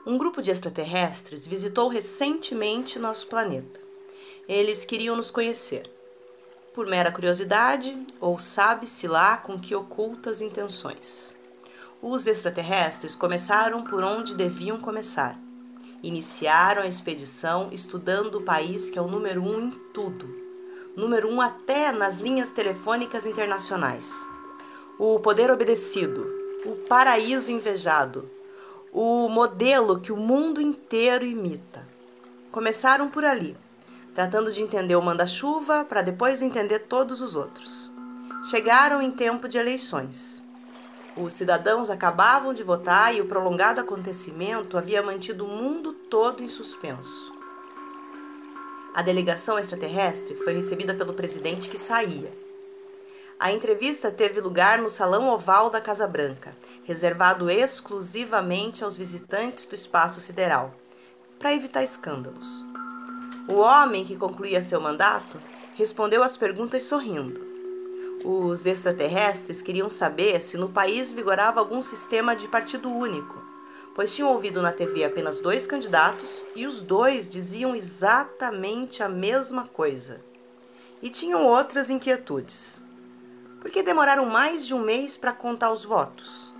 Um grupo de extraterrestres visitou recentemente nosso planeta. Eles queriam nos conhecer, por mera curiosidade ou sabe-se lá com que ocultas intenções. Os extraterrestres começaram por onde deviam começar. Iniciaram a expedição estudando o país que é o número 1 em tudo. Número 1 até nas linhas telefônicas internacionais. O poder obedecido, o paraíso invejado, o modelo que o mundo inteiro imita. Começaram por ali, tratando de entender o manda-chuva para depois entender todos os outros. Chegaram em tempo de eleições. Os cidadãos acabavam de votar e o prolongado acontecimento havia mantido o mundo todo em suspenso. A delegação extraterrestre foi recebida pelo presidente que saía. A entrevista teve lugar no Salão Oval da Casa Branca, reservado exclusivamente aos visitantes do espaço sideral, para evitar escândalos. O homem que concluía seu mandato respondeu às perguntas sorrindo. Os extraterrestres queriam saber se no país vigorava algum sistema de partido único, pois tinham ouvido na TV apenas 2 candidatos e os 2 diziam exatamente a mesma coisa. E tinham outras inquietudes. Por que demoraram mais de um mês para contar os votos?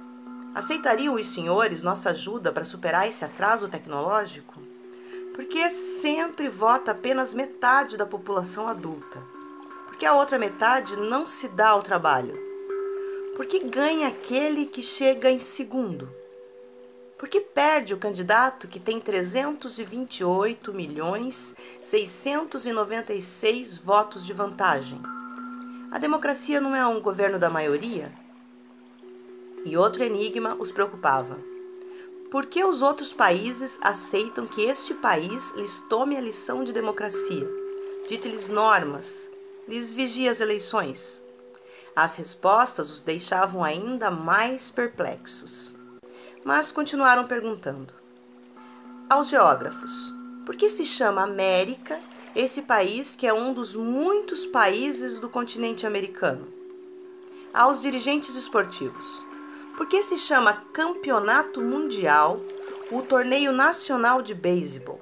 Aceitariam os senhores nossa ajuda para superar esse atraso tecnológico? Por que sempre vota apenas metade da população adulta? Por que a outra metade não se dá ao trabalho? Por que ganha aquele que chega em segundo? Por que perde o candidato que tem 328.696 votos de vantagem? A democracia não é um governo da maioria? E outro enigma os preocupava. Por que os outros países aceitam que este país lhes tome a lição de democracia, dite-lhes normas, lhes vigie as eleições? As respostas os deixavam ainda mais perplexos. Mas continuaram perguntando. Aos geógrafos, por que se chama América esse país que é um dos muitos países do continente americano? Aos dirigentes esportivos, por que se chama Campeonato Mundial o torneio nacional de beisebol?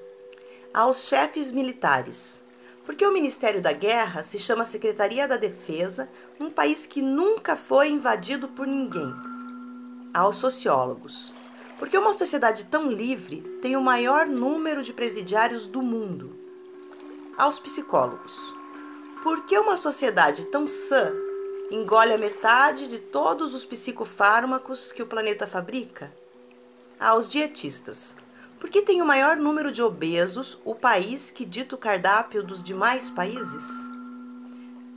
Aos chefes militares, por que o Ministério da Guerra se chama Secretaria da Defesa num país que nunca foi invadido por ninguém? Aos sociólogos, por que uma sociedade tão livre tem o maior número de presidiários do mundo? Aos psicólogos, por que uma sociedade tão sã engole a metade de todos os psicofármacos que o planeta fabrica? Aos dietistas, por que tem o maior número de obesos o país que dita o cardápio dos demais países?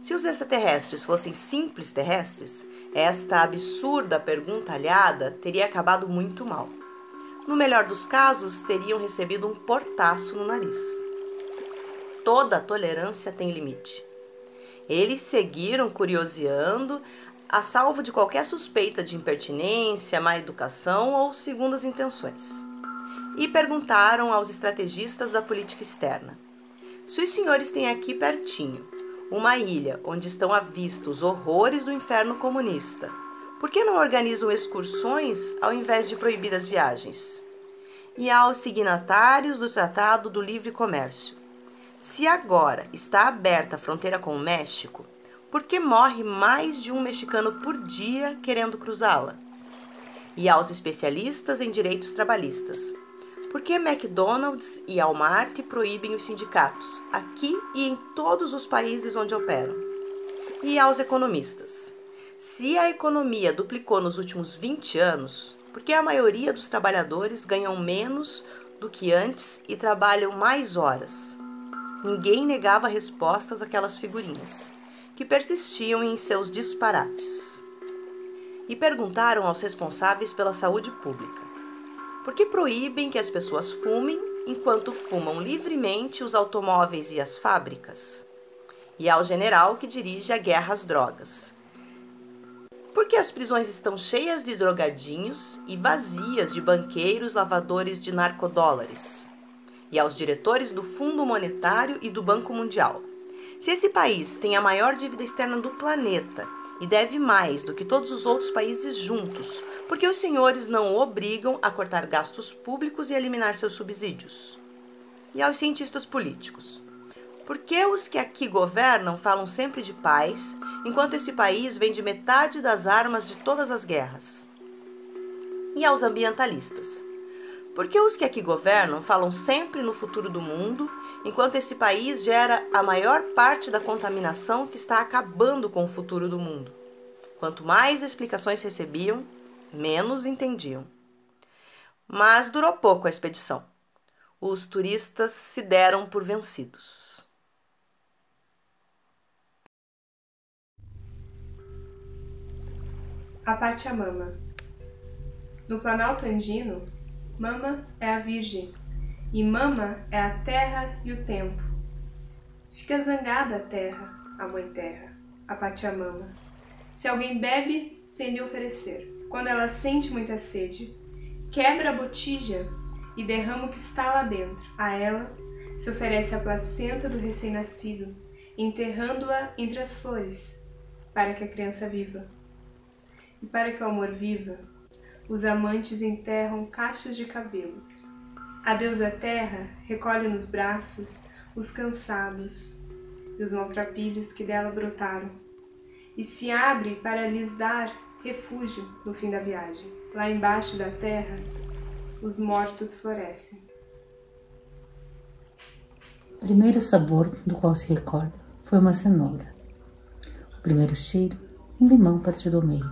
Se os extraterrestres fossem simples terrestres, esta absurda pergunta alhada teria acabado muito mal. No melhor dos casos, teriam recebido um portaço no nariz. Toda tolerância tem limite. Eles seguiram curioseando, a salvo de qualquer suspeita de impertinência, má educação ou segundas intenções. E perguntaram aos estrategistas da política externa: se os senhores têm aqui pertinho uma ilha onde estão à vista os horrores do inferno comunista, por que não organizam excursões ao invés de proibir as viagens? E aos signatários do Tratado do Livre Comércio: se agora está aberta a fronteira com o México, por que morre mais de um mexicano por dia querendo cruzá-la? E aos especialistas em direitos trabalhistas: por que McDonald's e Walmart proíbem os sindicatos, aqui e em todos os países onde operam? E aos economistas: se a economia duplicou nos últimos 20 anos, por que a maioria dos trabalhadores ganham menos do que antes e trabalham mais horas? Ninguém negava respostas àquelas figurinhas, que persistiam em seus disparates. E perguntaram aos responsáveis pela saúde pública: por que proíbem que as pessoas fumem enquanto fumam livremente os automóveis e as fábricas? E ao general que dirige a guerra às drogas: por que as prisões estão cheias de drogadinhos e vazias de banqueiros lavadores de narcodólares? E aos diretores do Fundo Monetário e do Banco Mundial: se esse país tem a maior dívida externa do planeta e deve mais do que todos os outros países juntos, porque os senhores não o obrigam a cortar gastos públicos e eliminar seus subsídios. E aos cientistas políticos: por que os que aqui governam falam sempre de paz, enquanto esse país vende metade das armas de todas as guerras? E aos ambientalistas: por que os que aqui governam falam sempre no futuro do mundo, enquanto esse país gera a maior parte da contaminação que está acabando com o futuro do mundo? Quanto mais explicações recebiam, menos entendiam. Mas durou pouco a expedição. Os turistas se deram por vencidos. A Pachamama. No Planalto Andino, Mama é a Virgem, e Mama é a terra e o tempo. Fica zangada a terra, a Mãe Terra, a Pachamama, se alguém bebe sem lhe oferecer. Quando ela sente muita sede, quebra a botija e derrama o que está lá dentro. A ela se oferece a placenta do recém-nascido, enterrando-a entre as flores, para que a criança viva. E para que o amor viva, os amantes enterram cachos de cabelos. A deusa terra recolhe nos braços os cansados e os maltrapilhos que dela brotaram, e se abre para lhes dar refúgio no fim da viagem. Lá embaixo da terra, os mortos florescem. O primeiro sabor do qual se recorda foi uma cenoura. O primeiro cheiro, um limão partido ao meio.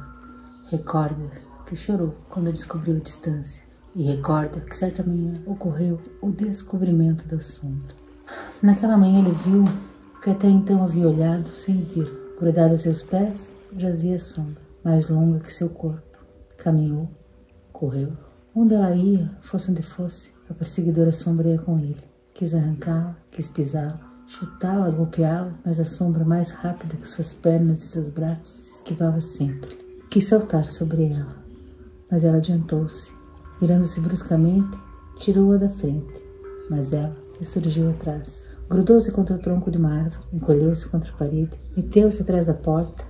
Recorda que chorou quando descobriu a distância, e recorda que certa manhã ocorreu o descobrimento da sombra. Naquela manhã ele viu o que até então havia olhado sem vir. Grudada a seus pés, jazia a sombra, mais longa que seu corpo. Caminhou, correu. Onde ela ia, fosse onde fosse, a perseguidora sombra ia com ele. Quis arrancá-la, quis pisá-la, chutá-la, golpeá-la, mas a sombra, mais rápida que suas pernas e seus braços, se esquivava sempre. Quis saltar sobre ela, mas ela adiantou-se. Virando-se bruscamente, tirou-a da frente, mas ela ressurgiu atrás. Grudou-se contra o tronco de uma árvore, encolheu-se contra a parede, meteu-se atrás da porta,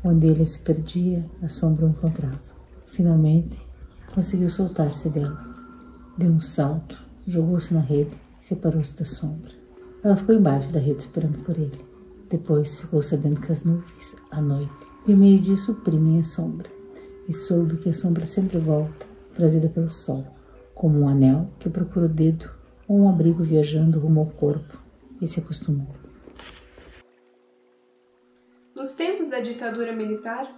onde ele se perdia, a sombra o encontrava. Finalmente, conseguiu soltar-se dela. Deu um salto, jogou-se na rede e separou-se da sombra. Ela ficou embaixo da rede esperando por ele. Depois ficou sabendo que as nuvens, à noite, e o meio-dia suprimem a sombra, e soube que a sombra sempre volta, trazida pelo sol, como um anel que procura o dedo ou um abrigo viajando rumo ao corpo, e se acostumou. Nos tempos da ditadura militar,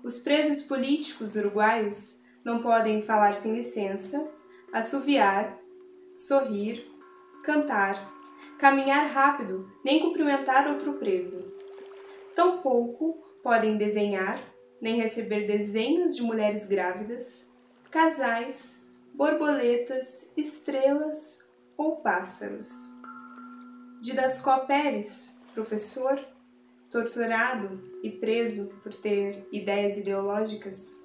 os presos políticos uruguaios não podem falar sem licença, assoviar, sorrir, cantar, caminhar rápido, nem cumprimentar outro preso. Tampouco podem desenhar, nem receber desenhos de mulheres grávidas, casais, borboletas, estrelas ou pássaros. Didascó Pérez, professor, torturado e preso por ter ideias ideológicas,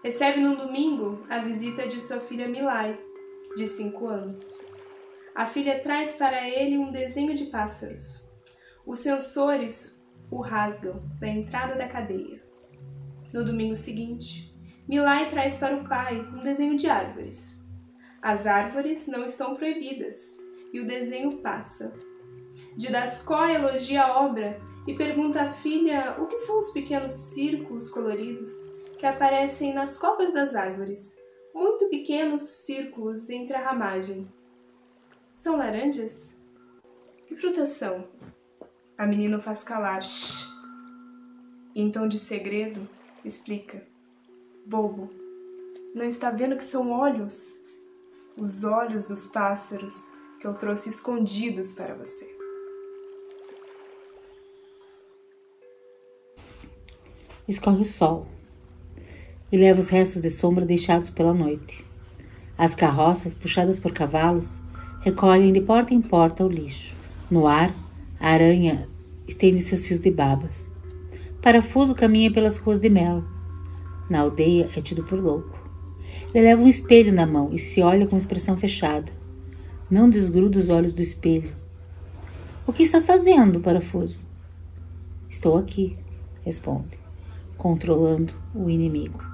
recebe num domingo a visita de sua filha Milay, de 5 anos. A filha traz para ele um desenho de pássaros. Os censores o rasgam da entrada da cadeia. No domingo seguinte, Milay traz para o pai um desenho de árvores. As árvores não estão proibidas e o desenho passa. Didascó elogia a obra e pergunta à filha o que são os pequenos círculos coloridos que aparecem nas copas das árvores, muito pequenos círculos entre a ramagem. São laranjas? Que frutas são? A menina o faz calar. Shhh! Em tom de segredo, explica. Bobo, não está vendo que são olhos? Os olhos dos pássaros que eu trouxe escondidos para você. Escorre o sol e leva os restos de sombra deixados pela noite. As carroças, puxadas por cavalos, recolhem de porta em porta o lixo. No ar, a aranha estende seus fios de babas. Parafuso caminha pelas ruas de mel. Na aldeia é tido por louco. Ele leva um espelho na mão e se olha com expressão fechada. Não desgruda os olhos do espelho. O que está fazendo, Parafuso? Estou aqui, responde. controlando o inimigo.